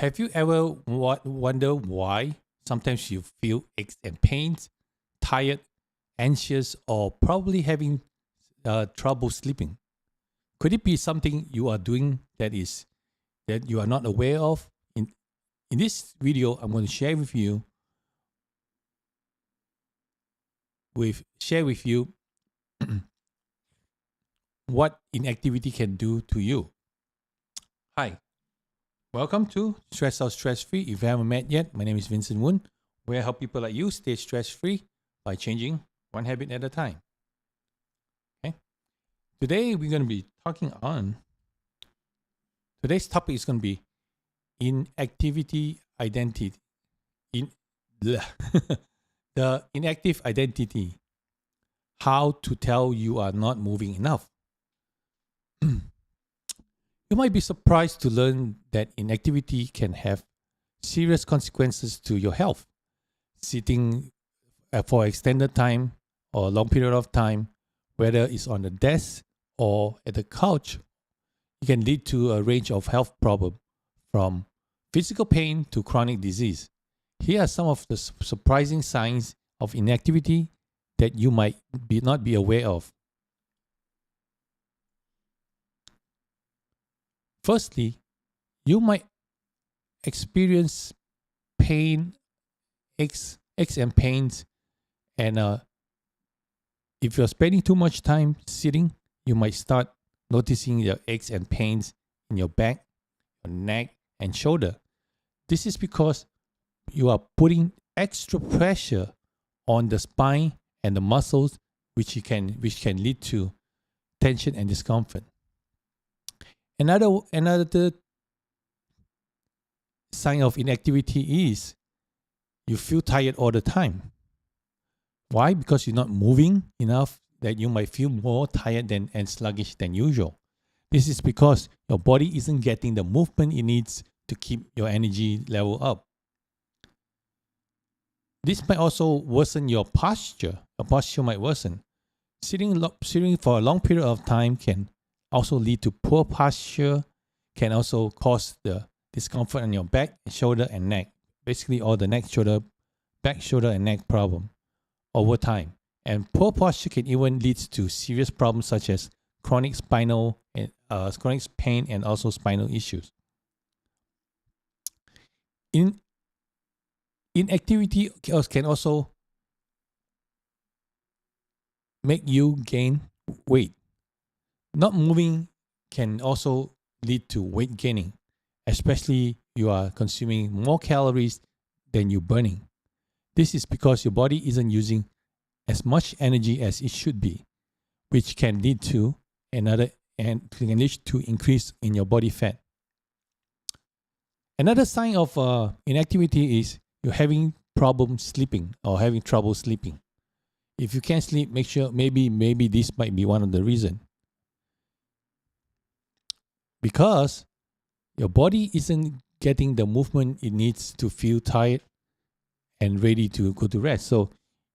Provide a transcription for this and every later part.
Have you ever wonder why sometimes you feel aches and pains, tired, anxious, or probably having trouble sleeping? Could it be something you are doing that you are not aware of? In this video, I'm going to share with you what inactivity can do to you. Hi, welcome to Stress Out Stress Free. If you haven't met yet, my name is Vincent Woon, where I help people like you stay stress free by changing one habit at a time. Okay. Today we're going to be talking on. Today's topic is going to be inactivity identity. The inactive identity. How to tell you are not moving enough. You might be surprised to learn that inactivity can have serious consequences to your health. Sitting for extended time or a long period of time, whether it's on the desk or at the couch, it can lead to a range of health problems, from physical pain to chronic disease. Here are some of the surprising signs of inactivity that you might not be aware of. Firstly, you might experience pain, aches and pains, and if you're spending too much time sitting, you might start noticing your aches and pains in your back, your neck, and shoulder. This is because you are putting extra pressure on the spine and the muscles, which can lead to tension and discomfort. Another sign of inactivity is you feel tired all the time. Why? Because you're not moving enough, that you might feel more tired and sluggish than usual. This is because your body isn't getting the movement it needs to keep your energy level up. This might also worsen your posture. Your posture might worsen. Sitting for a long period of time can also lead to poor posture, can also cause the discomfort on your back, shoulder, and neck. Basically, all the back, shoulder, and neck problem over time. And poor posture can even lead to serious problems such as chronic pain and also spinal issues. Inactivity can also make you gain weight. Not moving can also lead to weight gaining, especially you are consuming more calories than you're burning. This is because your body isn't using as much energy as it should be, which can lead to increase in your body fat. Another sign of inactivity is you're having problems sleeping or having trouble sleeping. If you can't sleep, make sure maybe this might be one of the reasons. Because your body isn't getting the movement it needs to feel tired and ready to go to rest. So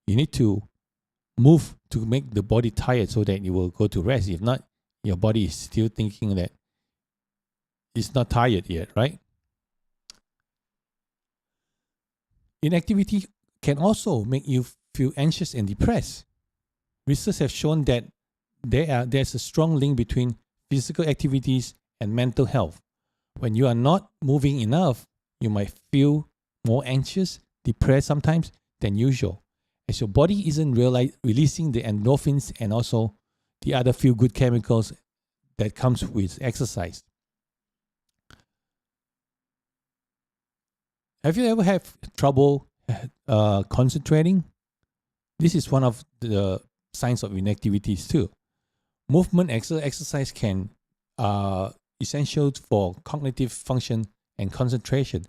you need to move to make the body tired so that it will go to rest. If not, your body is still thinking that it's not tired yet, right? Inactivity can also make you feel anxious and depressed. Research have shown that there's a strong link between physical activities and mental health. When you are not moving enough, you might feel more anxious, depressed sometimes than usual, as your body isn't releasing the endorphins and also the other feel-good chemicals that comes with exercise. Have you ever had trouble concentrating? This is one of the signs of inactivities too. Movement exercise can essential for cognitive function and concentration.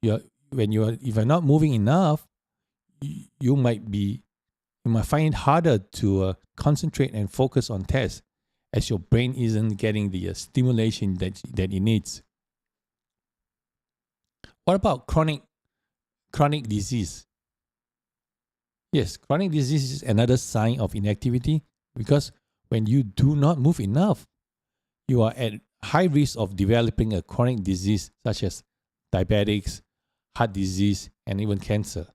If you're not moving enough, you might find it harder to concentrate and focus on tests, as your brain isn't getting the stimulation that it needs. What about chronic disease? Yes, chronic disease is another sign of inactivity, because when you do not move enough, you are at high risk of developing a chronic disease such as diabetics, heart disease, and even cancer.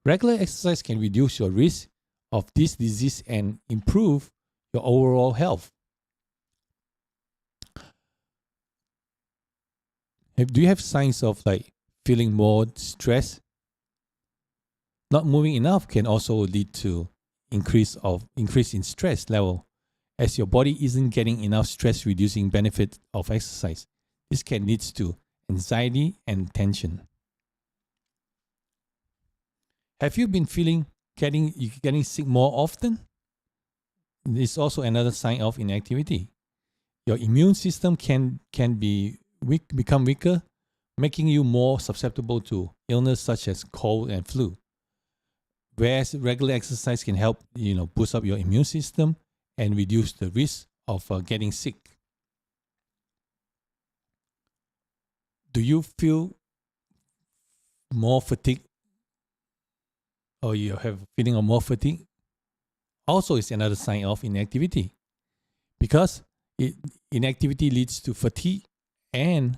Regular exercise can reduce your risk of this disease and improve your overall health. Do you have signs of like feeling more stress? Not moving enough can also lead to increase in stress level, as your body isn't getting enough stress reducing benefit of exercise. This can lead to anxiety and tension. Have you been feeling getting sick more often? This is also another sign of inactivity. Your immune system can become weaker, making you more susceptible to illness such as cold and flu. Whereas regular exercise can help boost up your immune system and reduce the risk of getting sick. Do you feel more fatigue, or you have a feeling of more fatigue? Also, is another sign of inactivity, because inactivity leads to fatigue and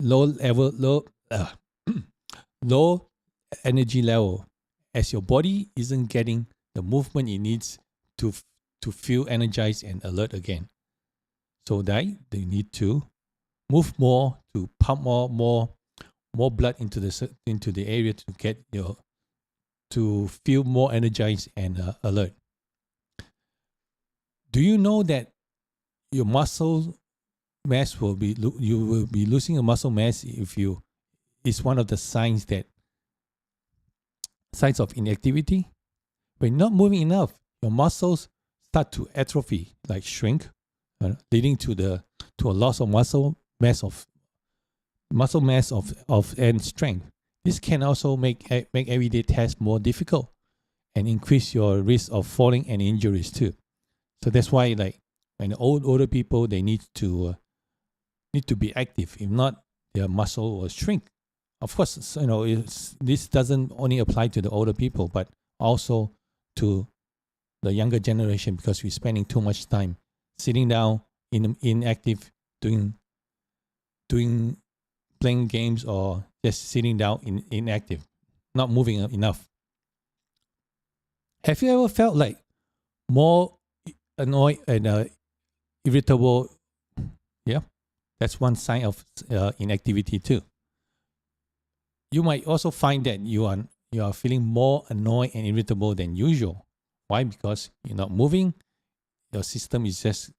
low energy level, as your body isn't getting the movement it needs to feel energized and alert again. So they need to move more, to pump more blood into the area to get to feel more energized and alert. Do you know that your muscle mass you will be losing a muscle mass if you is one of the signs of inactivity? When you're not moving enough, your muscles start to atrophy, like shrink, leading to a loss of muscle mass and strength. This can also make everyday tasks more difficult and increase your risk of falling and injuries too. So that's why, like, when older people, they need to be active. If not, their muscle will shrink. Of course, this doesn't only apply to the older people, but also to the younger generation, because we're spending too much time sitting down, inactive, playing games, or just sitting down inactive, not moving enough. Have you ever felt like more annoyed and irritable? Yeah, that's one sign of inactivity too. You might also find that you are feeling more annoyed and irritable than usual. Why? Because you're not moving. Your system is just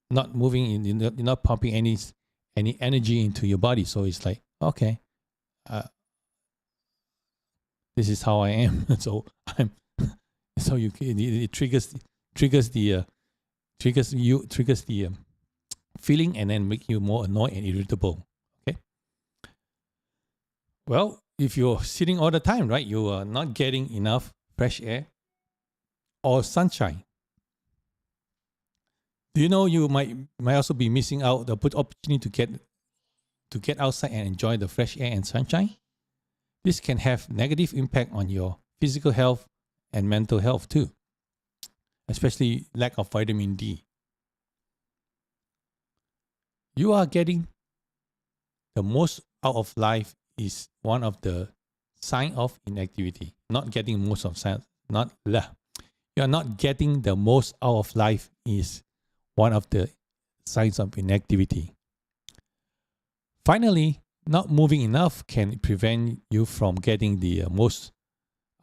not moving. You're not pumping any energy into your body. So it's like, okay, this is how I am. So I'm. So it triggers the feeling, and then make you more annoyed and irritable. Okay. Well, if you're sitting all the time, right, you are not getting enough fresh air or sunshine. Do you know you might also be missing out the opportunity to get outside and enjoy the fresh air and sunshine? This can have negative impact on your physical health and mental health too, especially lack of vitamin D. You are getting the most out of life is one of the sign of inactivity. Not getting most of you are not getting the most out of life is one of the signs of inactivity. Finally, not moving enough can prevent you from getting the most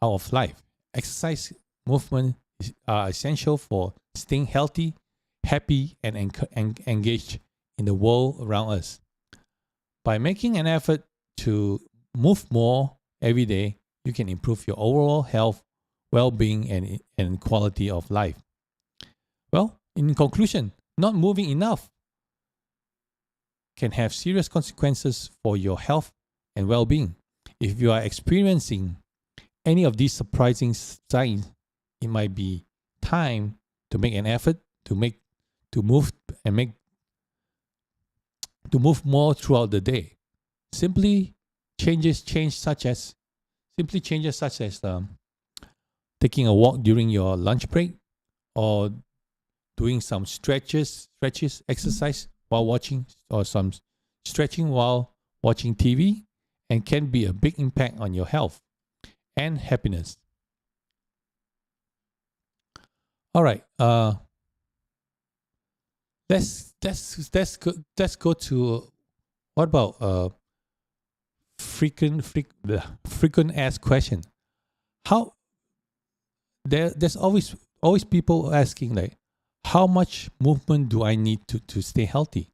out of life. Exercise, movement are essential for staying healthy, happy, and engaged in the world around us. By making an effort to move more every day, you can improve your overall health, well-being, and quality of life. Well, in conclusion, not moving enough can have serious consequences for your health and well-being. If you are experiencing any of these surprising signs, it might be time to make an effort to move more throughout the day. Simple changes such as taking a walk during your lunch break, or doing some stretches, exercise while watching, or some stretching while watching TV, and can be a big impact on your health and happiness. All right. Let's go to what about frequent asked question. How there's always people asking, like, how much movement do I need to stay healthy?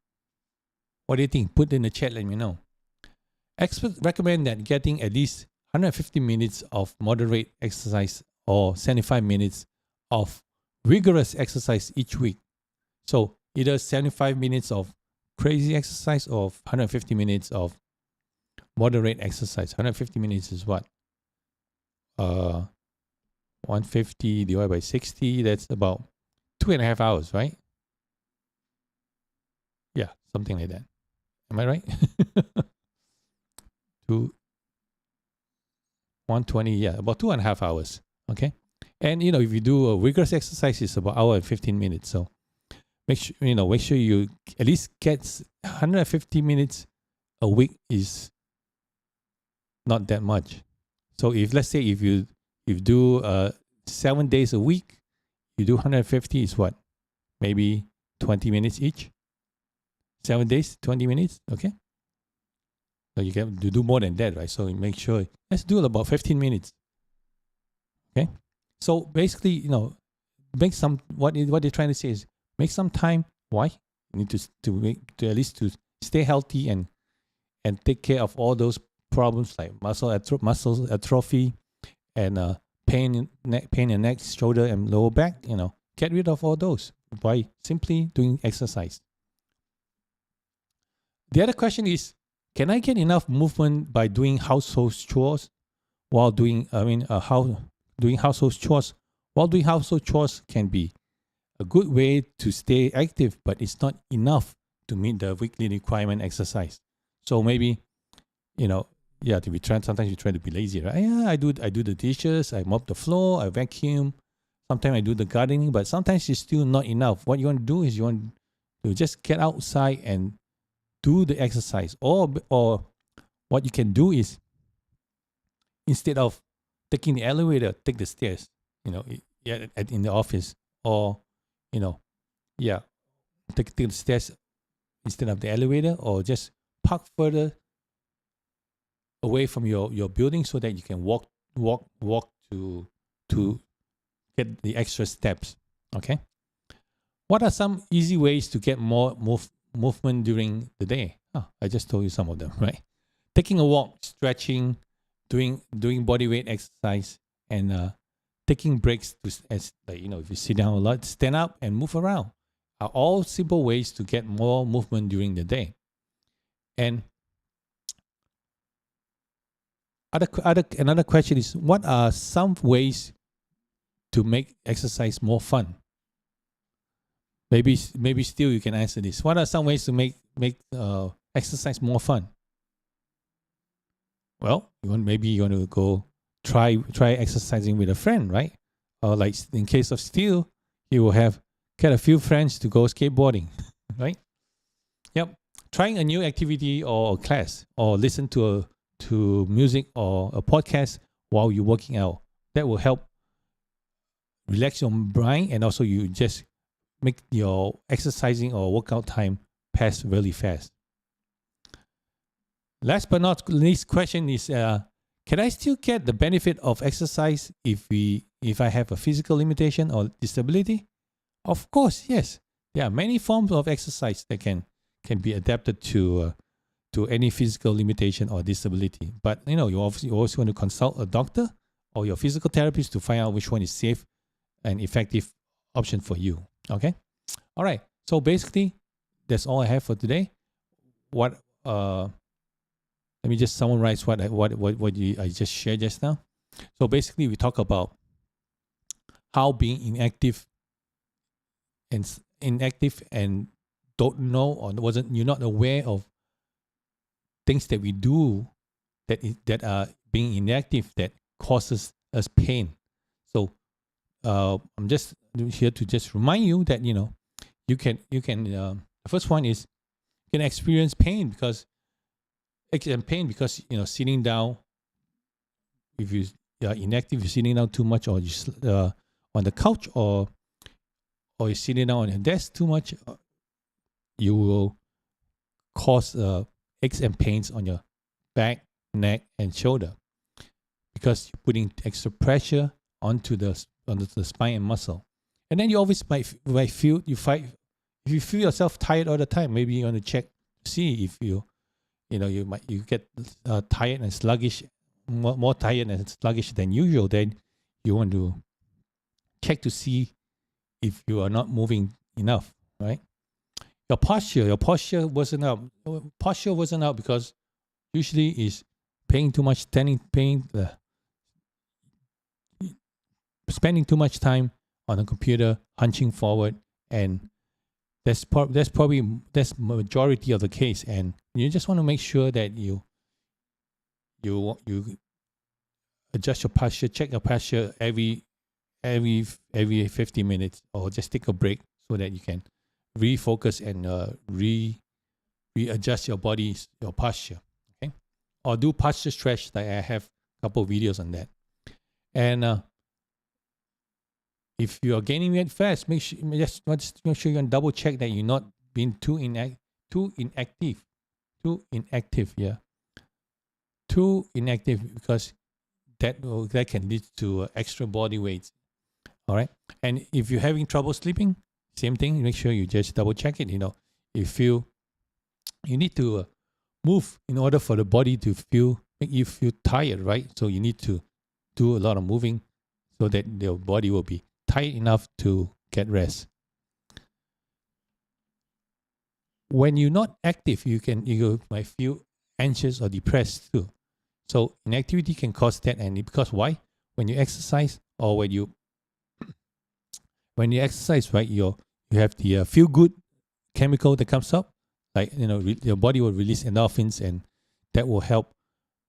What do you think? Put in the chat, let me know. Experts recommend that getting at least 150 minutes of moderate exercise or 75 minutes of rigorous exercise each week. So either 75 minutes of crazy exercise or 150 minutes of moderate exercise. 150 minutes is what? 150 divided by 60, that's about 2.5 hours, right? Yeah, something like that. Am I right? 120, yeah, about 2.5 hours. Okay. And if you do a rigorous exercise, it's about hour and 15 minutes. So make sure you at least get 150 minutes a week is not that much. So let's say if you do 7 days a week, you do 150 is what? Maybe 20 minutes each. 7 days, 20 minutes. Okay. So you can do more than that, right? So make sure, let's do it about 15 minutes. Okay. So basically, make some, what they're trying to say is make some time. Why? You need to at least to stay healthy and take care of all those problems like muscle atrophy and pain in neck, shoulder, and lower back. Get rid of all those by simply doing exercise. The other question is, can I get enough movement by doing household chores while doing household chores? While doing household chores can be a good way to stay active, but it's not enough to meet the weekly requirement exercise. So maybe, sometimes you try to be lazy, right? Yeah, I do the dishes, I mop the floor, I vacuum. Sometimes I do the gardening, but sometimes it's still not enough. What you want to do is you want to just get outside and do the exercise. Or what you can do is, instead of taking the elevator, take the stairs, in the office, or, take the stairs instead of the elevator, or just park further away from your building so that you can walk to get the extra steps. Okay. What are some easy ways to get more movement during the day? I just told you some of them, right? Taking a walk, stretching, doing body weight exercise, and taking breaks if you sit down a lot, stand up and move around, are all simple ways to get more movement during the day. And another question is, what are some ways to make exercise more fun? Maybe still you can answer this. What are some ways to make exercise more fun? Well, maybe you want to go try exercising with a friend, right? Or like in case of Steel, he will get a few friends to go skateboarding, right? Yep. Trying a new activity or a class, or listen to music or a podcast while you're working out. That will help relax your brain, and also you just make your exercising or workout time pass really fast. Last but not least question is, can I still get the benefit of exercise if I have a physical limitation or disability? Of course, yes. There are many forms of exercise that can be adapted to any physical limitation or disability. But you also want to consult a doctor or your physical therapist to find out which one is safe and effective option for you. Okay. All right. So basically, that's all I have for today. Let me just summarize what I just shared just now. So basically, we talk about how being inactive and don't know, or you're not aware of things that we do that are being inactive that causes us pain. So I'm just here to just remind you that you can the first one is you can experience pain because aches and pain because sitting down. If you are inactive, you're sitting down too much, or you on the couch, or you're sitting down on your desk too much, you will cause aches and pains on your back, neck, and shoulder because you're putting extra pressure onto the spine and muscle. And then you always might feel if you feel yourself tired all the time, maybe you want to check to see if you get tired and sluggish, more tired and sluggish than usual. Then you want to check to see if you are not moving enough, right? Your posture wasn't up. Posture wasn't up because usually is paying too much, spending too much time on the computer, hunching forward, and that's majority of the case. And you just want to make sure that you adjust your posture, check your posture every 50 minutes, or just take a break so that you can refocus and readjust your posture. Okay, or do posture stretch. Like I have a couple of videos on that. And if you are gaining weight fast, make sure you can double check that you're not being too inactive. Yeah, too inactive, because that can lead to extra body weight. All right. And if you're having trouble sleeping, same thing. Make sure you just double check it. You feel you need to move in order for the body to make you feel tired, right? So you need to do a lot of moving so that your body will be tired enough to get rest. When you're not active, you might feel anxious or depressed too. So inactivity can cause that, and because why? When you exercise, or when you exercise, right, you have the feel good chemical that comes up, like your body will release endorphins, and that will help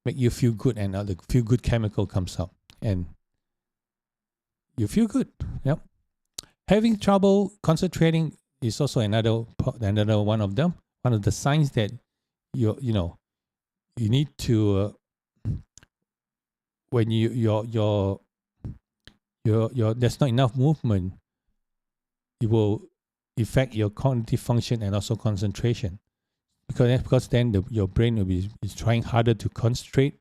make you feel good, and the feel good chemical comes up, and you feel good. Yep. Having trouble concentrating is also another one of them. One of the signs that you need to when your there's not enough movement, it will affect your cognitive function and also concentration, because then your brain will be trying harder to concentrate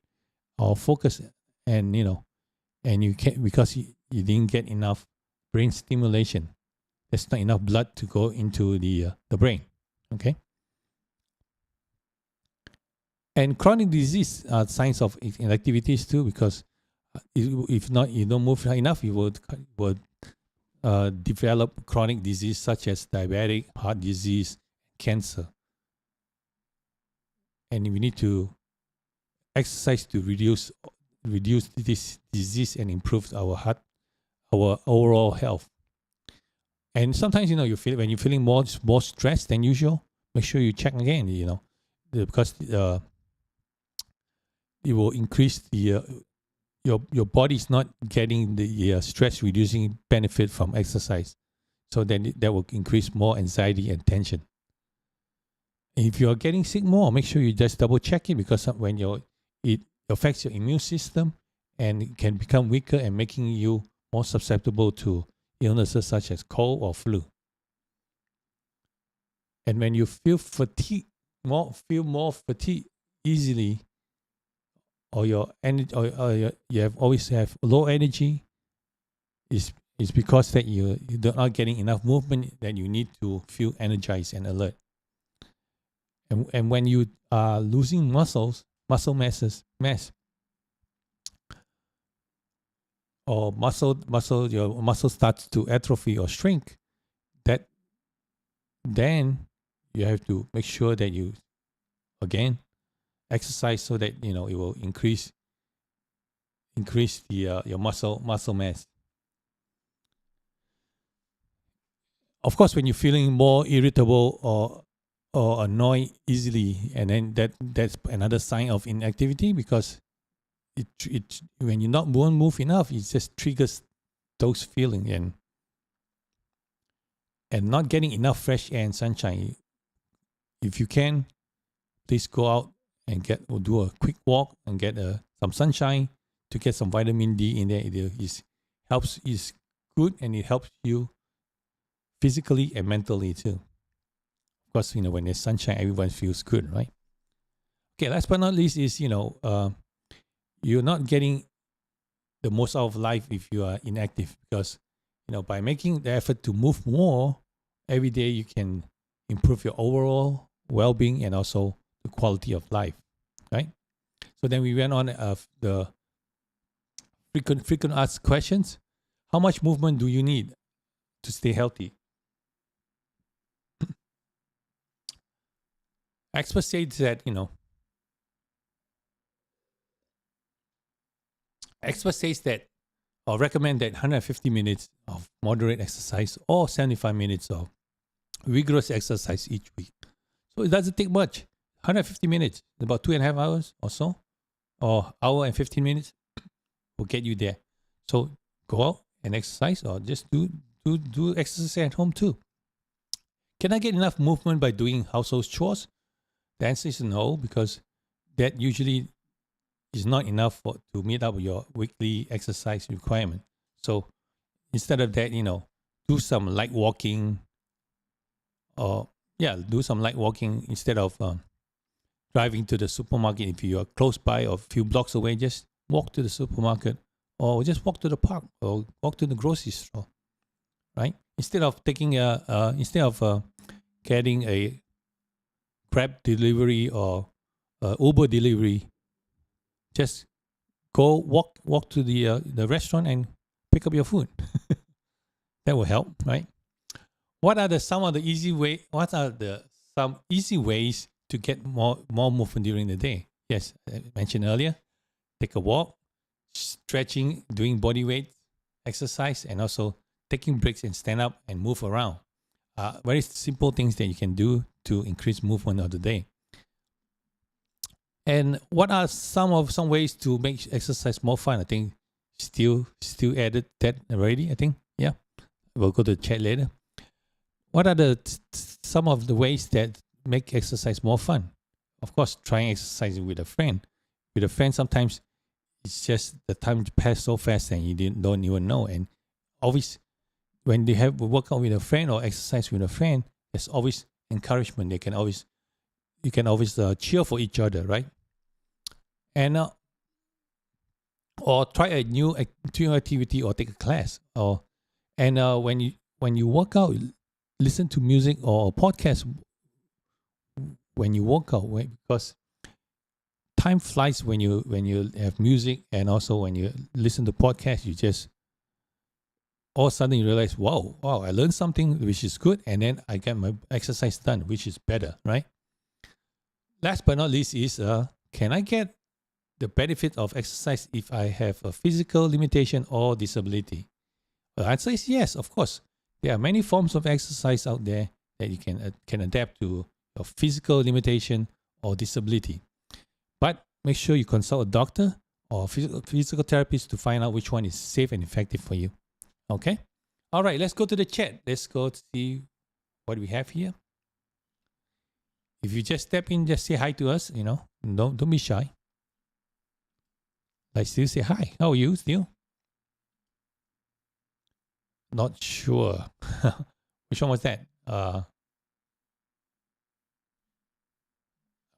or focus, and you can't, because you didn't get enough brain stimulation. There's not enough blood to go into the brain. Okay. And chronic disease are signs of inactivities too, because if not, you don't move enough, you would develop chronic disease such as diabetic, heart disease, cancer. And we need to exercise to reduce this disease and improve our overall health. And sometimes you feel, when you're feeling more stressed than usual, make sure you check again. Because it will increase your body is not getting the stress reducing benefit from exercise, so then that will increase more anxiety and tension. If you are getting sick more, make sure you just double check it, because when it affects your immune system, and it can become weaker and making you more susceptible to illnesses such as cold or flu. And when you feel more fatigue easily, or your energy, or you always have low energy, is because that you're not getting enough movement, that you need to feel energized and alert. And when you are losing muscle mass, or your muscle starts to atrophy or shrink, then you have to make sure that you again exercise, so that it will increase your muscle mass. Of course, when you're feeling more irritable or annoyed easily, and then that's another sign of inactivity, because it when you won't move enough, it just triggers those feelings, and not getting enough fresh air and sunshine. If you can, please go out and do a quick walk and get some sunshine to get some vitamin D in there. Is good, and it helps you physically and mentally too. Of course, when there's sunshine, everyone feels good, right? Okay, last but not least is, you're not getting the most out of life if you are inactive, because, by making the effort to move more every day, you can improve your overall well-being and also the quality of life, right? So then we went on the frequent asked questions. How much movement do you need to stay healthy? Experts say that, experts say that or recommend that 150 minutes of moderate exercise or 75 minutes of vigorous exercise each week. So it doesn't take much. 150 minutes, about 2.5 hours or so, or hour and 15 minutes will get you there. So go out and exercise, or just do exercise at home too. Can I get enough movement by doing household chores? The answer is no, because that usually is not enough to meet up with your weekly exercise requirement. So instead of that, do some light walking, do some light walking instead of driving to the supermarket. If you are close by or a few blocks away, just walk to the supermarket, or just walk to the park, or walk to the grocery store, right? Instead of getting a Grab delivery or Uber delivery, just go walk to the restaurant and pick up your food. That will help, right? What are some easy ways to get more movement during the day? Yes, I mentioned earlier. Take a walk, stretching, doing body weight exercise, and also taking breaks and stand up and move around. Very simple things that you can do to increase movement of the day. And what are some ways to make exercise more fun? I think still added that already. I think, yeah. We'll go to the chat later. What are some of the ways that make exercise more fun? Of course, trying exercising with a friend. With a friend, sometimes it's just the time passes so fast and you don't even know. And always, when you have a workout with a friend or exercise with a friend, there's always encouragement. You can always cheer for each other, right? And or try a new activity or take a class. And when you work out, listen to music or a podcast when you work out, right? Because time flies when you have music, and also when you listen to podcasts, you just all of a sudden you realize, wow, I learned something which is good, and then I get my exercise done, which is better, right? Last but not least is, can I get the benefit of exercise if I have a physical limitation or disability? The answer is yes, of course. There are many forms of exercise out there that you can adapt to your physical limitation or disability. But make sure you consult a doctor or physical therapist to find out which one is safe and effective for you. Okay? All right, let's go to the chat. Let's go to see what we have here. If you just step in, just say hi to us, don't be shy. Like, still say hi. How are you still? Not sure. Which one was that?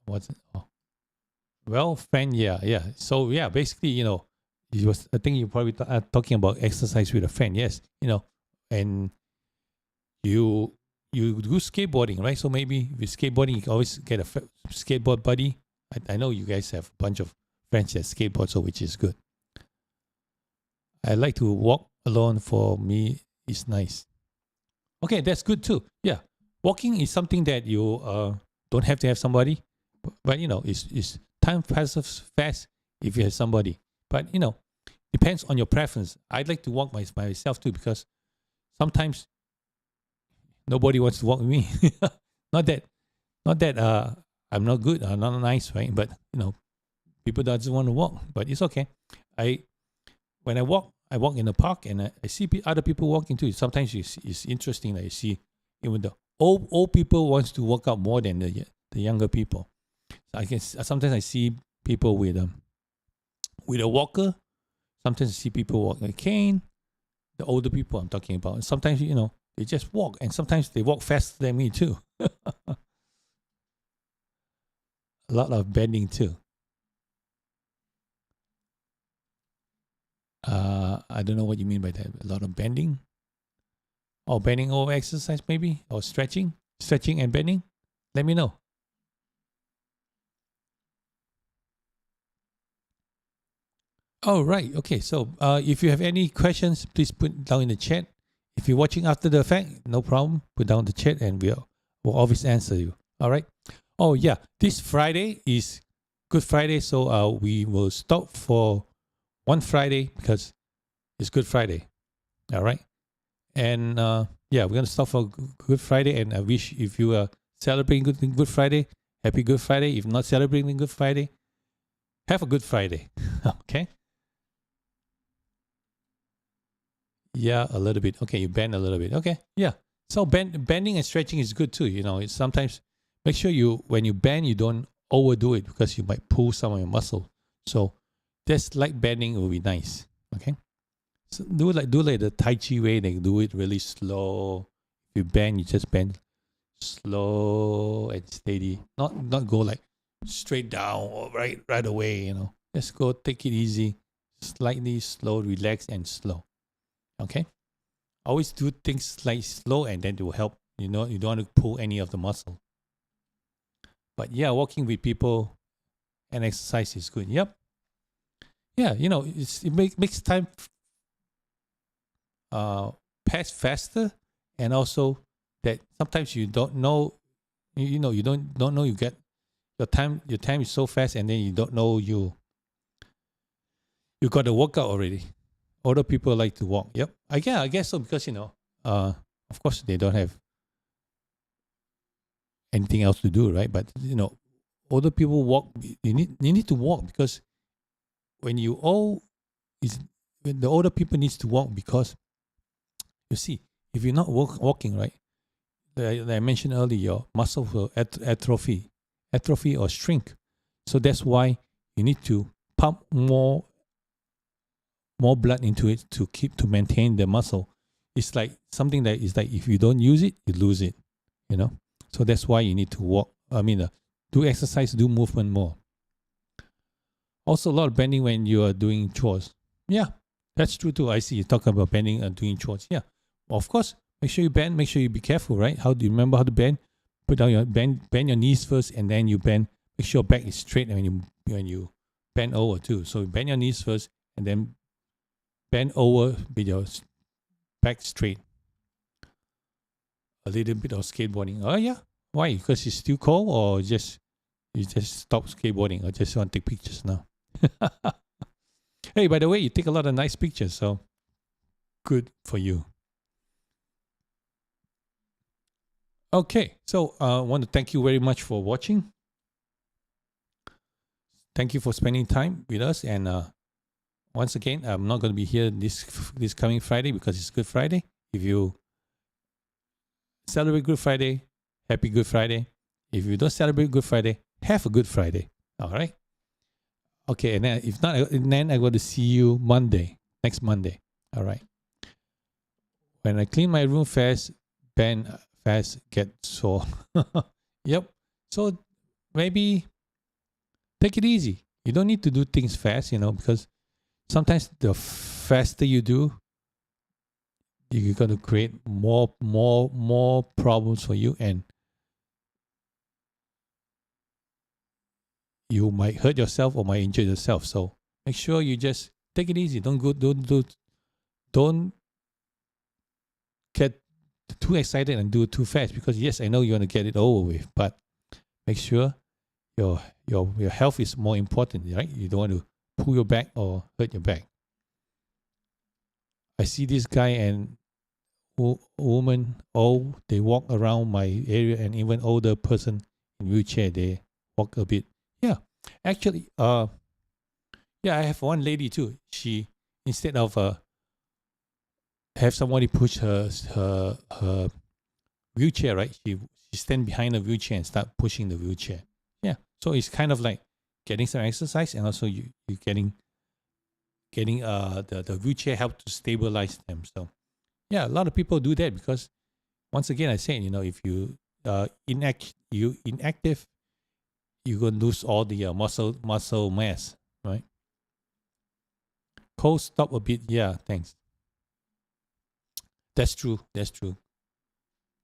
What's it? Oh. Well, friend, yeah. So yeah, basically, I think you probably talking about exercise with a friend. Yes, and you do skateboarding, right? So maybe with skateboarding, you can always get a skateboard buddy. I know you guys have a bunch of friends that skateboard, so which is good. I like to walk alone. For me, is nice. Okay, that's good too. Yeah, walking is something that you don't have to have somebody, but it's time passes fast if you have somebody. But depends on your preference. I'd like to walk myself too, because sometimes nobody wants to walk with me. not that I'm not good, I'm not nice, right? But people doesn't want to walk, but it's okay. When I walk in the park, and I see other people walking too. Sometimes it's interesting that you see even the old people wants to work out more than the younger people. I guess sometimes I see people with a walker. Sometimes I see people walk a cane. The older people I'm talking about. And sometimes they just walk, and sometimes they walk faster than me too. A lot of bending too. I don't know what you mean by that. A lot of bending. Or bending over exercise maybe, or stretching and bending. Let me know. Oh, right. Okay. So if you have any questions, please put down in the chat. If you're watching after the fact, no problem. Put down the chat and we'll always answer you. All right. Oh, yeah. This Friday is Good Friday. So we will stop for one Friday because it's Good Friday. All right. And yeah, we're going to stop for Good Friday. And I wish if you are celebrating Good Friday, happy Good Friday. If not celebrating Good Friday, have a Good Friday. Okay. Yeah, a little bit. Okay, you bend a little bit. Okay, yeah. So bending and stretching is good too. It's sometimes make sure when you bend, you don't overdo it because you might pull some of your muscle. So just like bending will be nice. Okay. So do like the Tai Chi way. They do it really slow. If you bend, you just bend slow and steady. Not go like straight down or right away. Just go take it easy, slightly slow, relax and slow. Okay. Always do things slightly slow and then it will help. You don't want to pull any of the muscle. But yeah, walking with people and exercise is good. Yep. Yeah, it makes time pass faster, and also that sometimes you don't know you don't know you get your time is so fast, and then you don't know you got a workout already. Older people like to walk. Yep. I guess so because of course they don't have anything else to do, right? But older people walk. You need to walk because when when the older people needs to walk because you see if you're not walking right, like I mentioned earlier, your muscle will atrophy or shrink. So that's why you need to pump more blood into it to maintain the muscle. It's like something that is like if you don't use it, you lose it. So that's why you need to walk. Do exercise, do movement more. Also, a lot of bending when you are doing chores. Yeah, that's true too. I see you talk about bending and doing chores. Yeah, of course. Make sure you bend. Make sure you be careful, right? How do you remember how to bend? Put down your bend your knees first, and then you bend. Make sure your back is straight when you bend over too. So bend your knees first, and then bend over with your back straight. A little bit of skateboarding. Oh yeah, why? Because it's still cold, or you just stop skateboarding, or just want to take pictures now? Hey, by the way, you take a lot of nice pictures, so good for you. Okay, so I want to thank you very much for watching. Thank you for spending time with us. And once again, I'm not going to be here this coming Friday because it's Good Friday. If you celebrate Good Friday, happy Good Friday. If you don't celebrate Good Friday, have a Good Friday. All right. Okay, and then if not, then I'm going to see you next Monday. All right. When I clean my room fast, bend fast, get sore. Yep. So maybe take it easy. You don't need to do things fast, because sometimes the faster you do, you're going to create more problems for you, and you might hurt yourself or might injure yourself. So make sure you just take it easy. Don't get too excited and do it too fast, because yes, I know you want to get it over with, but make sure your health is more important, right? You don't want to pull your back or hurt your back. I see this guy and woman, they walk around my area, and even older person in wheelchair, they walk a bit. Yeah, actually, I have one lady too. She, instead of have somebody push her wheelchair, right? She stand behind the wheelchair and start pushing the wheelchair. Yeah. So it's kind of like getting some exercise, and also you getting the wheelchair help to stabilize them. So yeah, a lot of people do that because once again I said, if you inactive, you're gonna lose all the muscle mass, right? Cold stop a bit. Yeah, thanks. That's true. That's true.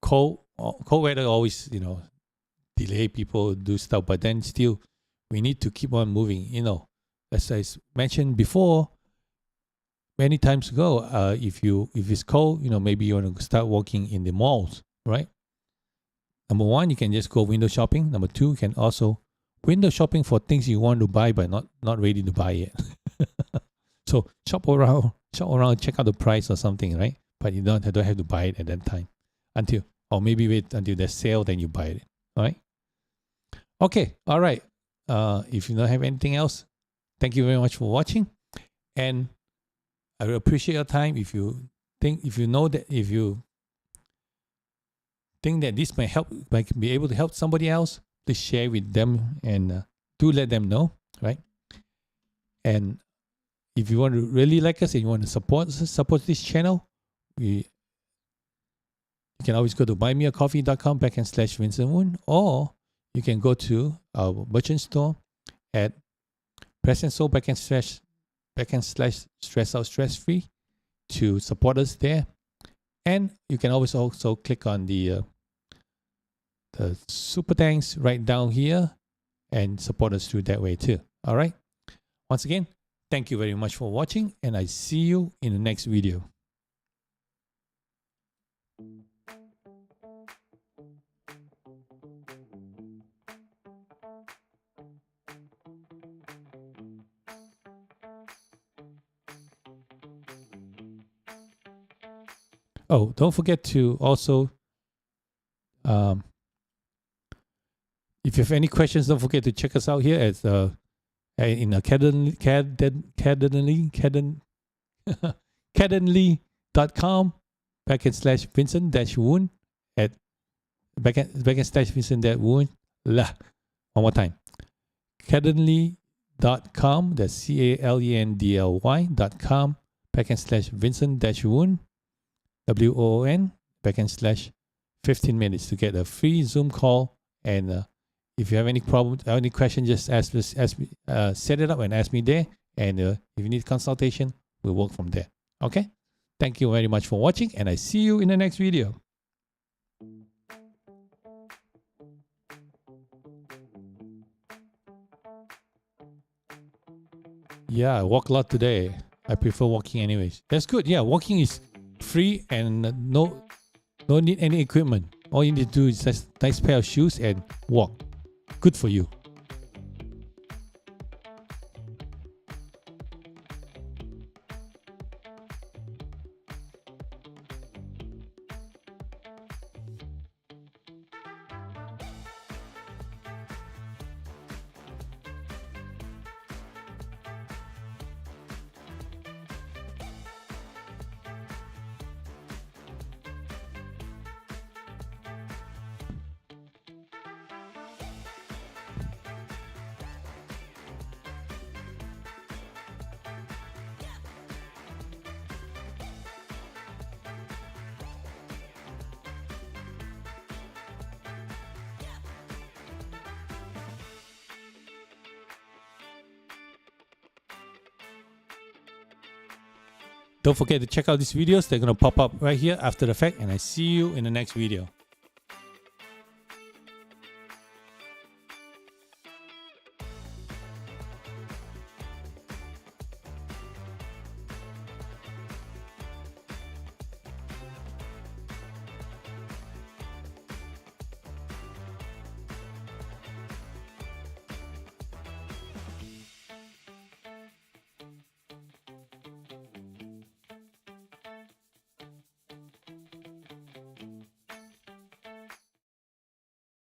Cold weather always, delay people do stuff, but then still we need to keep on moving. As I mentioned before, many times ago, if it's cold, maybe you want to start walking in the malls, right? Number one, you can just go window shopping. Number two, you can also window shopping for things you want to buy but not ready to buy yet. So shop around, check out the price or something, right? But you don't have to buy it at that time or maybe wait until there's sale, then you buy it. All right. Okay. All right. If you don't have anything else, thank you very much for watching, and I will appreciate your time. If you think that this might be able to help somebody else, please share with them and do let them know, right? And if you want to really like us and you want to support this channel, you can always go to buymeacoffee.com/Vincent Woon, or you can go to our merchant store at Press and Soul /stress out stress free to support us there. And you can always also click on the super thanks right down here and support us through that way too. All right. Once again, thank you very much for watching, and I see you in the next video. Oh, don't forget to also, if you have any questions, don't forget to check us out here at in caddenly.com/Vincent-Woon at /Vincent-Woon. One more time. Caddenly.com, that's CALENDLY.com/Vincent-Woon, WOON, /15 minutes to get a free Zoom call. And if you have any problem, any question, just ask me, set it up and ask me there. And if you need consultation, we'll work from there. Okay? Thank you very much for watching, and I see you in the next video. Yeah, I walk a lot today. I prefer walking anyways. That's good. Yeah, walking is free and no need any equipment. All you need to do is just a nice pair of shoes and walk. Good for you. Don't forget to check out these videos. They're going to pop up right here after the fact, and I see you in the next video.